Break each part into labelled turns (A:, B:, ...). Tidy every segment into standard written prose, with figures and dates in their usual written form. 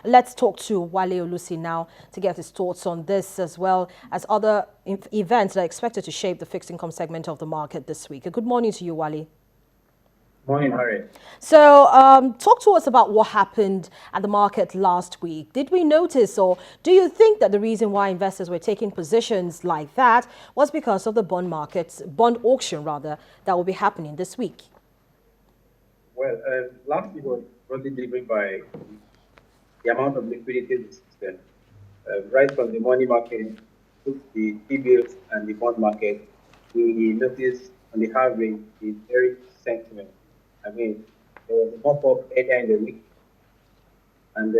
A: Let's talk to Wale Olusi now to get his thoughts on this as well as other events that are expected to shape the fixed income segment of the market this week. Good morning to you, Wale.
B: Morning, Harry.
A: So talk to us about what happened at the market last week. Did we notice, or do you think that the reason why investors were taking positions like that was because of the bond auction rather, that will be happening this week?
B: Well, last week was broadly driven by the amount of liquidity in the system, right from the money market to the T-bills and the bond market. We noticed on the average a very sentiment. I mean, there was a bump up earlier in the week, and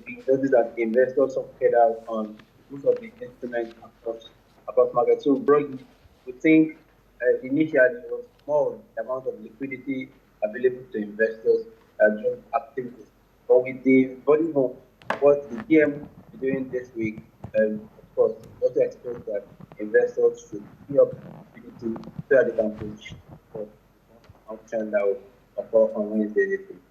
B: we noticed that investors opted out on most of the instruments across markets. So broadly, we think initially it was more the amount of liquidity available to investors during activities. But with the volume of what the GM is doing this week, of course, we also expect that investors should free up liquidity so that they can push for the auction that will occur on Wednesday this week.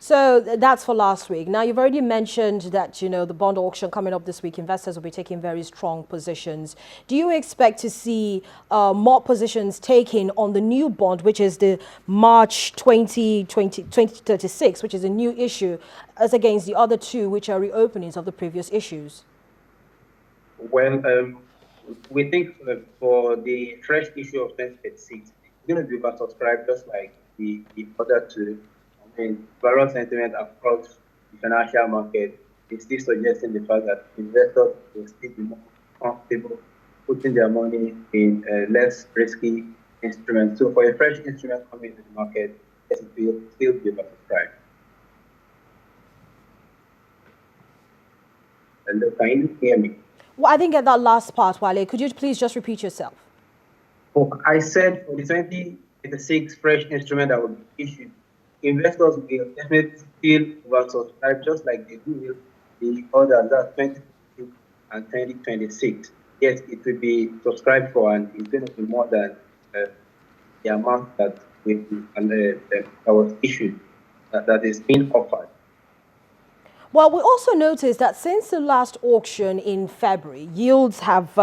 A: So that's for last week. Now, you've already mentioned that, the bond auction coming up this week, investors will be taking very strong positions. Do you expect to see more positions taken on the new bond, which is the March 2036, which is a new issue, as against the other two, which are reopenings of the previous issues?
B: Well, we think for the fresh issue of 2036, it's going to be oversubscribed just like the other two. I mean, overall sentiment across the financial market is still suggesting the fact that investors will still be more comfortable putting their money in less risky instruments. So for a fresh instrument coming into the market, it will still be oversubscribed. Hello, can you hear me?
A: Well, I didn't get that last part, Wale. Could you please just repeat yourself?
B: Oh, I said for the 2026 fresh instrument that will be issued, investors will definitely still oversubscribe just like they do the others, that's 2022 and 2026. Yes, it will be subscribed for and it's going to be more than the amount that that was issued, that is being offered.
A: Well, we also noticed that since the last auction in February, yields have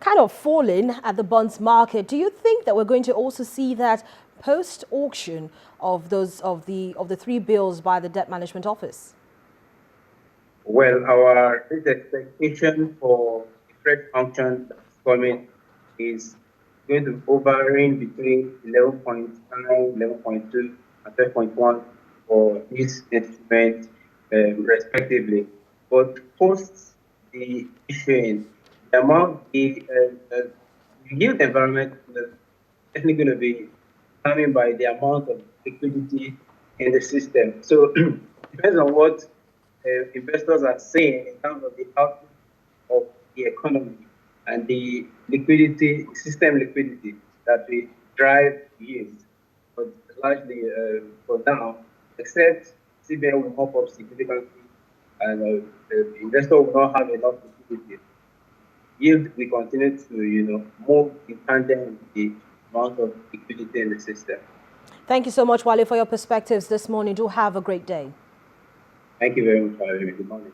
A: kind of fallen at the bonds market. Do you think that we're going to also see that post-auction of the three bills by the Debt Management Office?
B: Well, our expectation for the fresh auction that's coming is going to be hovering between 11.9, 11.2, and 12.1 for this instrument, respectively. But post the issuing, the amount, the yield environment is definitely going to be determined by the amount of liquidity in the system. So depends on what investors are saying in terms of the outlook of the economy and the liquidity, system liquidity that will drive yields. But largely for now, except CBN will mop up significantly and the investor will not have enough liquidity, yield will continue to move in tandem with the amount of liquidity in the system.
A: Thank you so much, Wale, for your perspectives this morning. Do have a great day.
B: Thank you very much for having me. Good morning.